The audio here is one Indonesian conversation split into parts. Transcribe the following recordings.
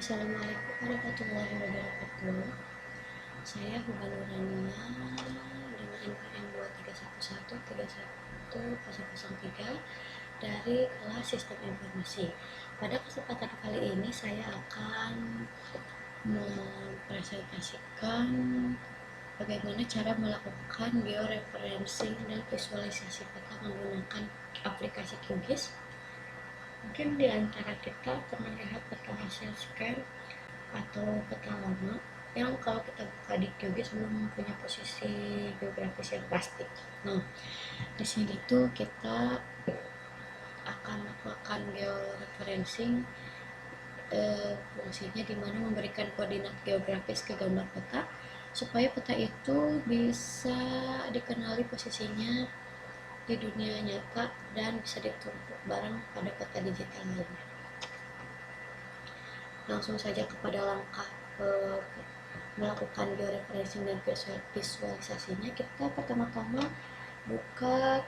Assalamualaikum warahmatullahi wabarakatuh. Saya Huba Nurania dengan NPM 231131003 dari kelas Sistem Informasi. Pada kesempatan kali ini saya akan mempresentasikan bagaimana cara melakukan georeferencing dan visualisasi peta menggunakan aplikasi QGIS. Mungkin di antara kita pernah lihat peta hasil scan atau peta lama yang kalau kita buka di QGIS belum punya posisi geografis yang pasti. Nah, di sini tuh kita akan melakukan georeferencing, fungsinya dimana memberikan koordinat geografis ke gambar peta supaya peta itu bisa dikenali posisinya di dunia nyata dan bisa ditumpuk bareng pada peta digital lainnya. Langsung saja kepada langkah melakukan georeferencing dan visualisasinya. Kita pertama-tama buka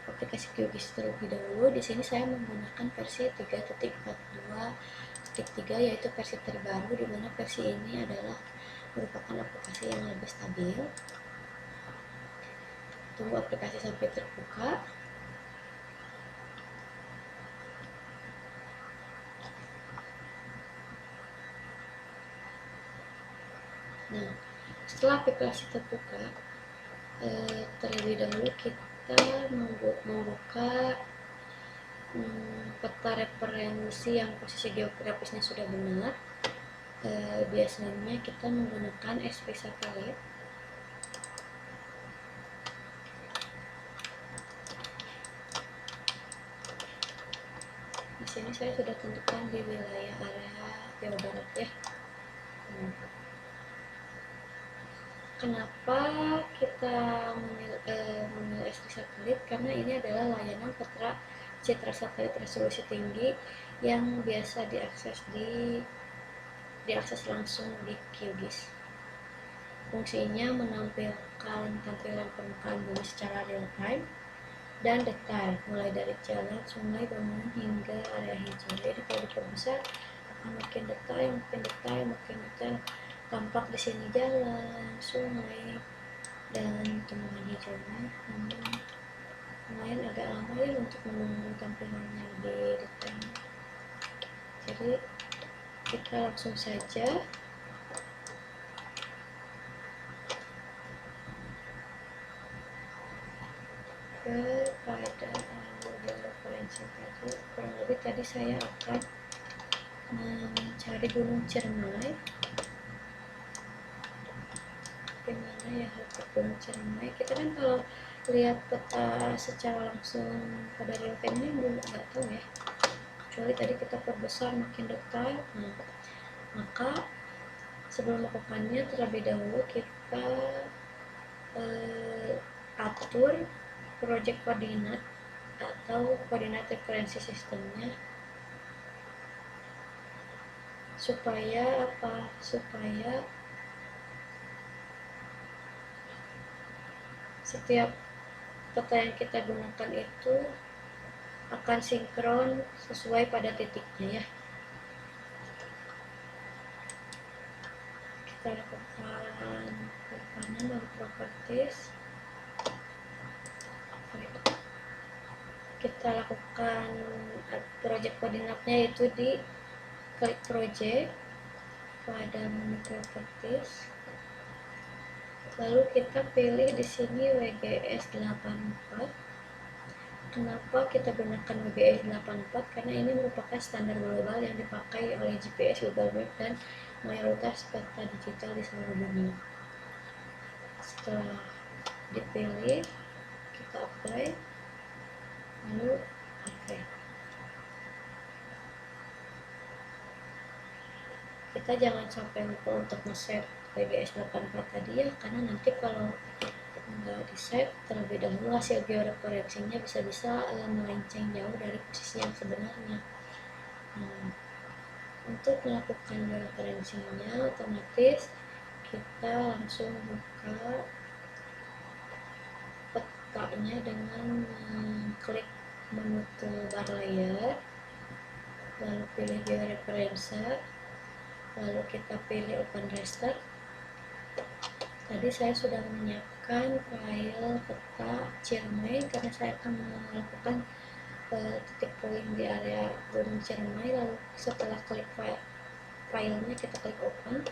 aplikasi QGIS terlebih dahulu. Di sini saya menggunakan versi 3.42.3 yaitu versi terbaru, di mana versi ini adalah merupakan aplikasi yang lebih stabil. Tunggu aplikasi sampai terbuka. Nah, setelah aplikasi terbuka, terlebih dahulu kita membuka peta referensi yang posisi geografisnya sudah benar. Biasanya kita menggunakan SP satelit. Di sini saya sudah tentukan di wilayah area Jawa Barat ya. Kenapa kita memilih SP satelit? Karena ini adalah layanan peta citra satelit resolusi tinggi yang biasa diakses langsung di QGIS. Fungsinya menampilkan tampilan permukaan bumi secara real time dan detail, mulai dari jalan, sungai, bangunan hingga area hijau. Jadi kalau diperbesar akan makin detail, makin detail. Tampak di sini jalan, sungai, dan tumbuhan hijaunya. Namun lumayan agak lama ya untuk menunggu tampilannya lebih detail. Jadi kita langsung saja kepada referensi tadi. Kurang lebih tadi saya akan mencari Gunung Ciremai. Gimana ya halte Gunung Ciremai? Kita kan kalau lihat peta secara langsung pada real time ini belum nggak tahu ya. Kecuali tadi kita perbesar makin detail. Maka sebelum melakukannya terlebih dahulu kita atur project koordinat atau koordinat referensi sistemnya supaya setiap peta yang kita gunakan itu akan sinkron sesuai pada titiknya ya. Kita lakukan ke kanan dari properties, kita lakukan project koordinatnya itu di klik project pada menu properties, lalu kita pilih di sini WGS 84. Kenapa kita gunakan WGS 84? Karena ini merupakan standar global yang dipakai oleh GPS, Google Map, dan mayoritas peta digital di seluruh dunia. Setelah dipilih, kita apply, lalu oke. Kita jangan sampai lupa untuk nge-save WGS 84 tadi ya, karena nanti kalau nggak di-save terlebih dahulu hasil georeferencingnya bisa-bisa melenceng jauh dari posisi yang sebenarnya. Untuk melakukan georeferencingnya otomatis kita langsung buka petanya dengan klik menu toolbar layer, lalu pilih georeferencer, lalu kita pilih open raster. Tadi saya sudah menyiapkan file peta Ciremai karena saya akan melakukan titik poin di area Gunung Ciremai. Lalu setelah klik filenya kita klik open,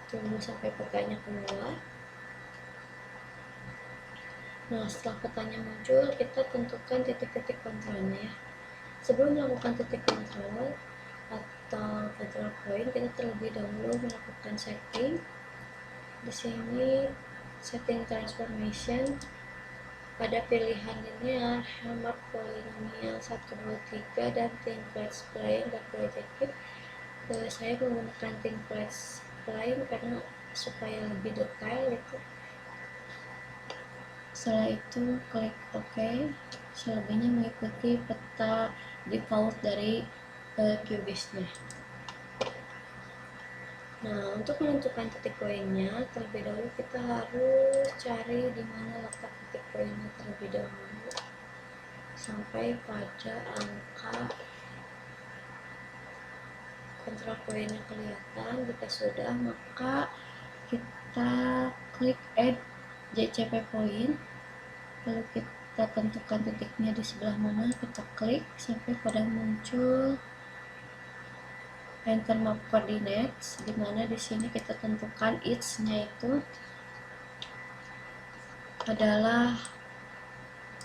tunggu sampai petanya keluar. Nah, setelah petanya muncul, kita tentukan titik-titik kontrolnya ya. Sebelum melakukan titik kontrol atau control point, kita terlebih dahulu melakukan setting. Di sini setting transformation, pada pilihan linear, hammer, polinomial 1, 2, 3 dan thin flat plane dan projective. Saya menggunakan thin flat plane karena supaya lebih detail itu. Setelah itu klik OK. Selebihnya mengikuti peta default dari QGIS-nya. Nah, untuk menentukan titik poinnya, terlebih dahulu kita harus cari di mana letak titik poinnya terlebih dahulu sampai pada angka kontrol poinnya kelihatan. Jika sudah, maka kita klik add JCP point, lalu kita tentukan titiknya di sebelah mana, kita klik sampai pada muncul enter map coordinates, di mana di sini kita tentukan each-nya itu adalah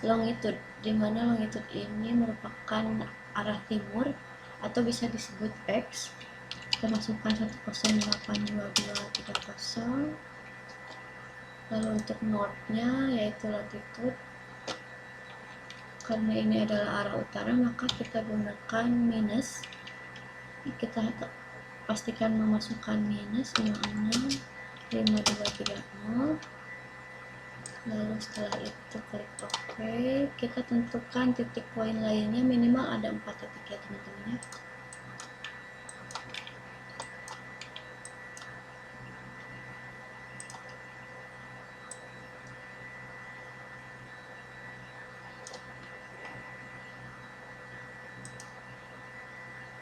longitude, di mana longitude ini merupakan arah timur atau bisa disebut X. Kita masukkan 1082230. Lalu untuk north-nya yaitu latitude, karena ini adalah arah utara maka kita gunakan minus. Kita pastikan memasukkan minus 565230. Lalu setelah itu klik OK. Kita tentukan titik poin lainnya, minimal ada 4 titik ya teman-teman ya.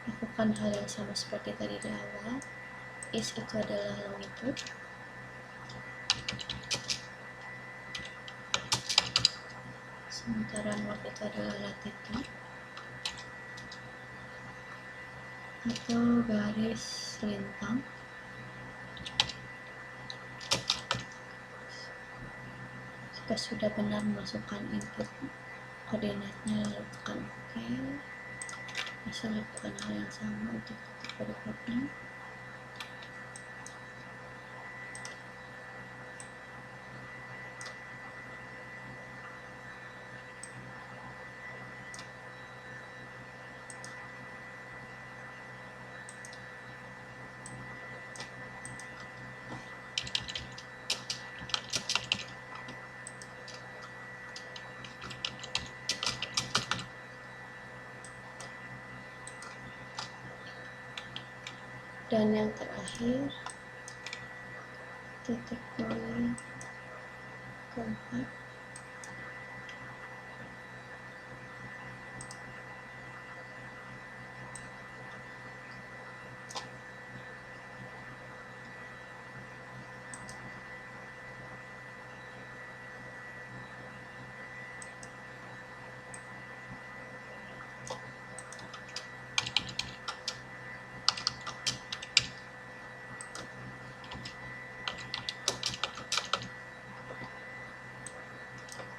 Lakukan hal yang sama seperti tadi di awal. Is itu adalah longitude, sementara north itu adalah latitude atau garis lintang. Jika sudah benar memasukkan input koordinatnya, lalu tekan OK. Bisa lakukan hal yang sama untuk titik berikutnya. Dan yang terakhir, titik poin keempat.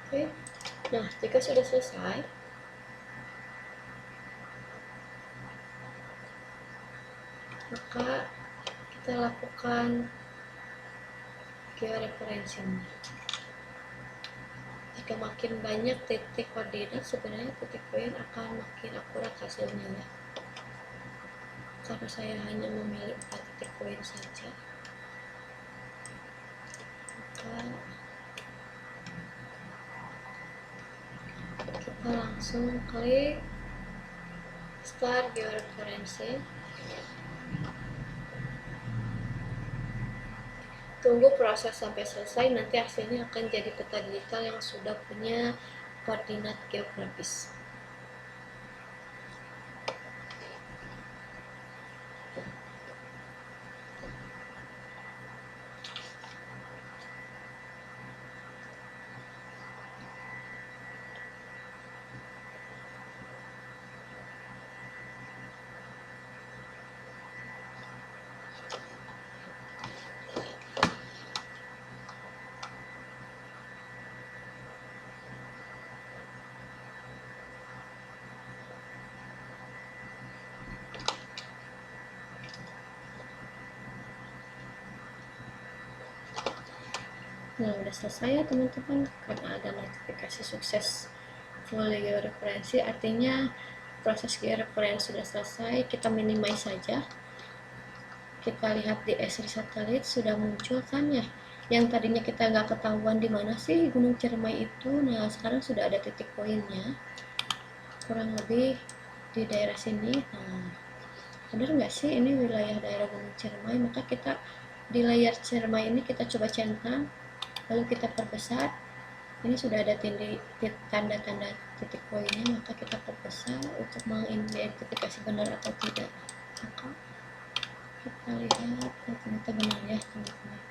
Oke. Nah, jika sudah selesai, maka kita lakukan georeferencing. Jika makin banyak titik koordinat, sebenarnya titik poin akan makin akurat hasilnya ya. Karena saya hanya memilih 4 titik poin saja, maka kita langsung klik Start Georeferencing. Tunggu proses sampai selesai, nanti hasilnya akan jadi peta digital yang sudah punya koordinat geografis. Nah, udah selesai ya teman-teman, karena ada notifikasi sukses full georeferensi, artinya proses georeferensi sudah selesai. Kita minimize saja. Kita lihat di Esri satelit sudah muncul kan ya, yang tadinya kita nggak ketahuan di mana sih Gunung Ciremai itu. Nah, sekarang sudah ada titik poinnya, kurang lebih di daerah sini. Nah, benar nggak sih ini wilayah daerah Gunung Ciremai? Maka kita di layar Ciremai ini kita coba centang, lalu kita perbesar. Ini sudah ada tanda-tanda titik poinnya, maka kita perbesar untuk mengidentifikasi benar atau tidak. Maka kita lihat, ternyata benar ya teman-teman.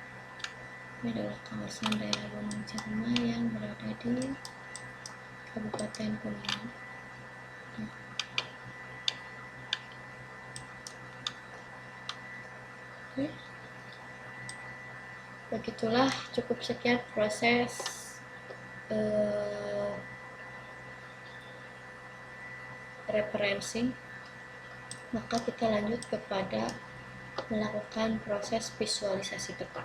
Ini adalah kawasan daerah Gunung Ciremai yang berada di Kabupaten Kuningan. Oke. Begitulah, cukup sekian proses referencing. Maka kita lanjut kepada melakukan proses visualisasi peta.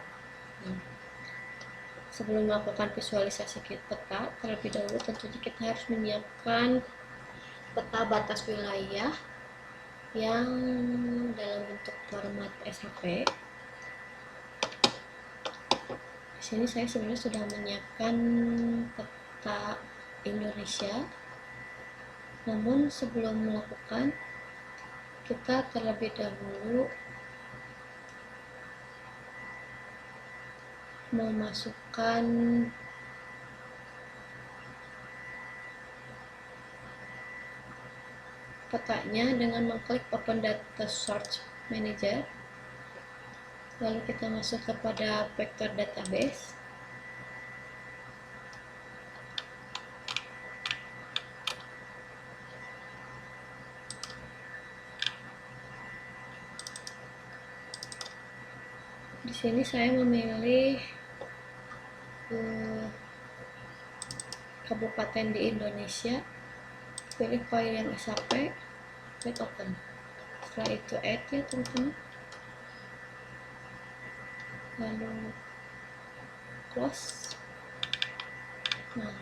Sebelum melakukan visualisasi peta, terlebih dahulu tentunya kita harus menyiapkan peta batas wilayah yang dalam bentuk format SHP. Di sini saya sebenarnya sudah menyiapkan peta Indonesia. Namun sebelum melakukan, kita terlebih dahulu memasukkan petanya dengan mengklik Open Data Source Manager, lalu kita masuk kepada vector database. Di sini saya memilih kabupaten di Indonesia, pilih file yang SHP, klik open. Setelah itu add ya teman-teman, lalu close. Nah,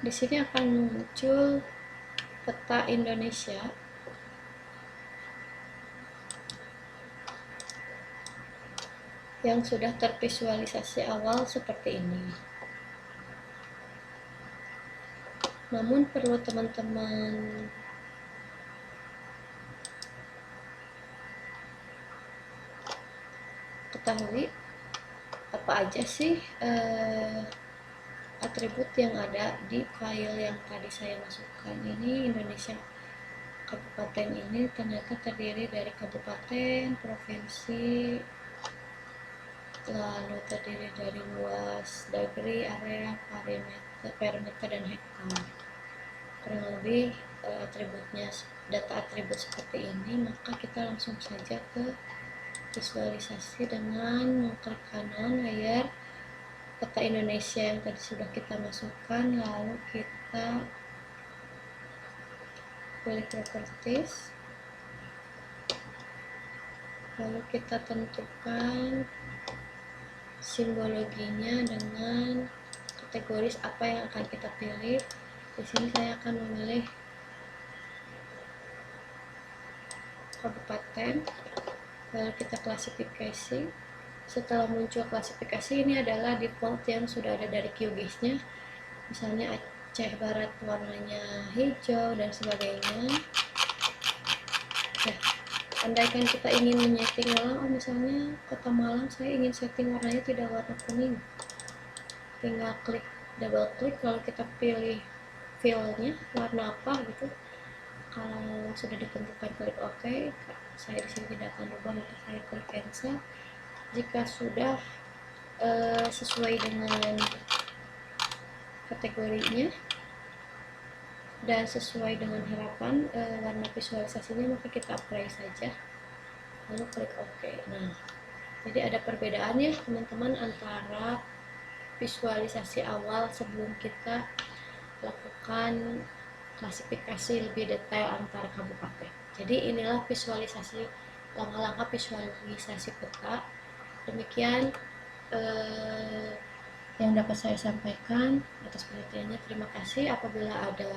di sini akan muncul peta Indonesia yang sudah tervisualisasi awal seperti ini. Namun perlu teman-teman ketahui apa aja sih atribut yang ada di file yang tadi saya masukkan. Ini Indonesia kabupaten ini ternyata terdiri dari kabupaten, provinsi, lalu terdiri dari luas, degree, area, perimeter, dan hektar. Kurang lebih atributnya, data atribut seperti ini. Maka kita langsung saja ke visualisasi dengan mengklik kanan layar peta Indonesia yang tadi sudah kita masukkan, lalu kita pilih properties, lalu kita tentukan simbologinya dengan kategoris apa yang akan kita pilih. Di sini saya akan memilih kabupaten, lalu kita klasifikasi. Setelah muncul klasifikasi, ini adalah default yang sudah ada dari QGIS-nya. Misalnya Aceh Barat warnanya hijau dan sebagainya. Nah, andaikan kita ingin menyeting Malang, misalnya kota Malang, saya ingin setting warnanya tidak warna kuning, tinggal klik, double klik, lalu kita pilih fill-nya warna apa gitu. Kalau sudah ditentukan, klik OK. Saya di sini tidak akan berubah, maka saya klik cancel. Jika sudah sesuai dengan kategorinya dan sesuai dengan harapan warna visualisasinya, maka kita apply saja, lalu klik OK. Nah, jadi ada perbedaan ya teman-teman antara visualisasi awal sebelum kita lakukan klasifikasi lebih detail antara kabupaten. Jadi inilah visualisasi, langkah-langkah visualisasi peta Demikian yang dapat saya sampaikan. Atas perhatiannya terima kasih. Apabila ada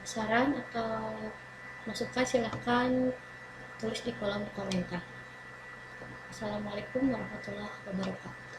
saran atau masukan silahkan tulis di kolom komentar. Assalamualaikum warahmatullahi wabarakatuh.